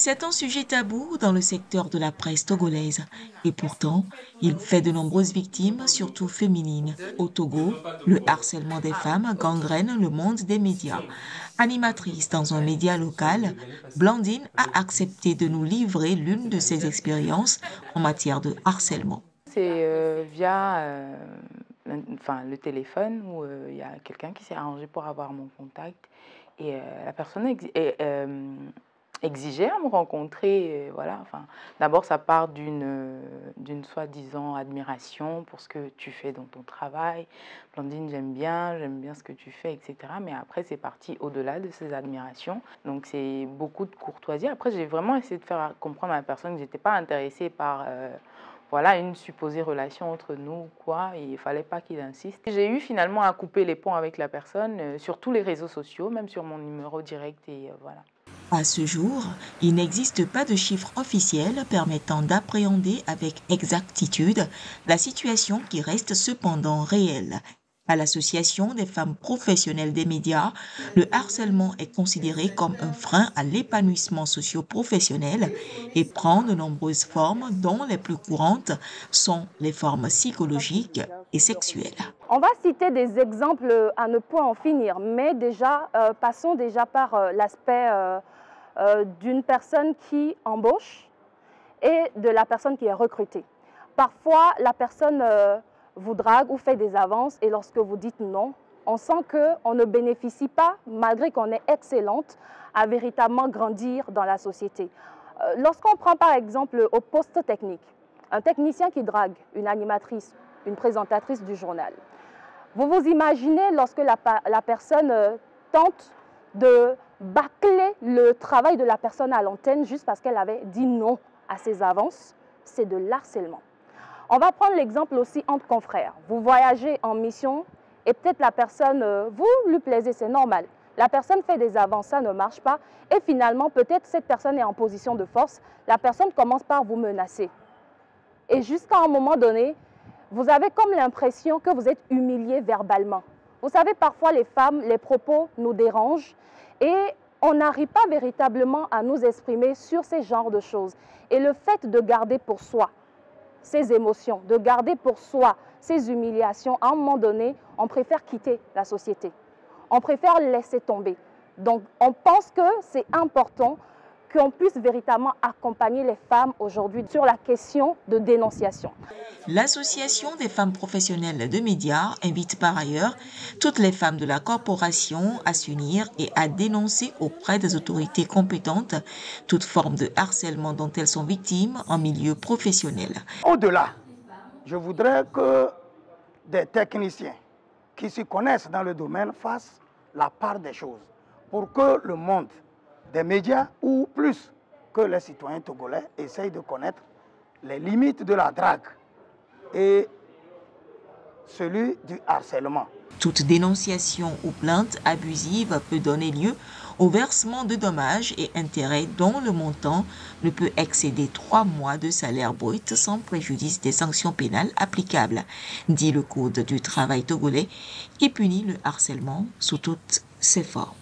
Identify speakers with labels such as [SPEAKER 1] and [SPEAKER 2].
[SPEAKER 1] C'est un sujet tabou dans le secteur de la presse togolaise et pourtant, il fait de nombreuses victimes, surtout féminines. Au Togo, le harcèlement des femmes gangrène le monde des médias. Animatrice dans un média local, Blandine a accepté de nous livrer l'une de ses expériences en matière de harcèlement.
[SPEAKER 2] C'est via le téléphone où il y a quelqu'un qui s'est arrangé pour avoir mon contact et la personne exigeait à me rencontrer. Voilà, d'abord, ça part d'une soi-disant admiration pour ce que tu fais dans ton travail. Blandine, j'aime bien ce que tu fais, etc. Mais après, c'est parti au-delà de ces admirations. Donc, c'est beaucoup de courtoisie. Après, j'ai vraiment essayé de faire comprendre à la personne que je n'étais pas intéressée par voilà, une supposée relation entre nous, quoi, et il ne fallait pas qu'il insiste. J'ai eu finalement à couper les ponts avec la personne sur tous les réseaux sociaux, même sur mon numéro direct, et voilà.
[SPEAKER 1] À ce jour, il n'existe pas de chiffre officiel permettant d'appréhender avec exactitude la situation qui reste cependant réelle. À l'Association des femmes professionnelles des médias, le harcèlement est considéré comme un frein à l'épanouissement socio-professionnel et prend de nombreuses formes dont les plus courantes sont les formes psychologiques et sexuelles.
[SPEAKER 3] On va citer des exemples à ne point en finir, mais déjà, passons déjà par l'aspect d'une personne qui embauche et de la personne qui est recrutée. Parfois, la personne vous drague ou fait des avances et lorsque vous dites non, on sent qu'on ne bénéficie pas, malgré qu'on est excellente, à véritablement grandir dans la société. Lorsqu'on prend par exemple au poste technique, un technicien qui drague une animatrice, une présentatrice du journal, vous vous imaginez lorsque la personne tente de bâcler le travail de la personne à l'antenne juste parce qu'elle avait dit non à ses avances, c'est de l'harcèlement. On va prendre l'exemple aussi entre confrères. Vous voyagez en mission et peut-être la personne, vous lui plaisez, c'est normal. La personne fait des avances, ça ne marche pas. Et finalement, peut-être cette personne est en position de force. La personne commence par vous menacer. Et jusqu'à un moment donné, vous avez comme l'impression que vous êtes humilié verbalement. Vous savez, parfois les femmes, les propos nous dérangent et on n'arrive pas véritablement à nous exprimer sur ces genres de choses. Et le fait de garder pour soi ces émotions, de garder pour soi ces humiliations, à un moment donné, on préfère quitter la société. On préfère laisser tomber. Donc, on pense que c'est important qu'on puisse véritablement accompagner les femmes aujourd'hui sur la question de dénonciation.
[SPEAKER 1] L'Association des femmes professionnelles de médias invite par ailleurs toutes les femmes de la corporation à s'unir et à dénoncer auprès des autorités compétentes toute forme de harcèlement dont elles sont victimes en milieu professionnel.
[SPEAKER 4] Au-delà, je voudrais que des techniciens qui s'y connaissent dans le domaine fassent la part des choses pour que le monde des médias, ou plus que les citoyens togolais, essayent de connaître les limites de la drague et celui du harcèlement.
[SPEAKER 1] Toute dénonciation ou plainte abusive peut donner lieu au versement de dommages et intérêts dont le montant ne peut excéder 3 mois de salaire brut sans préjudice des sanctions pénales applicables, dit le Code du travail togolais qui punit le harcèlement sous toutes ses formes.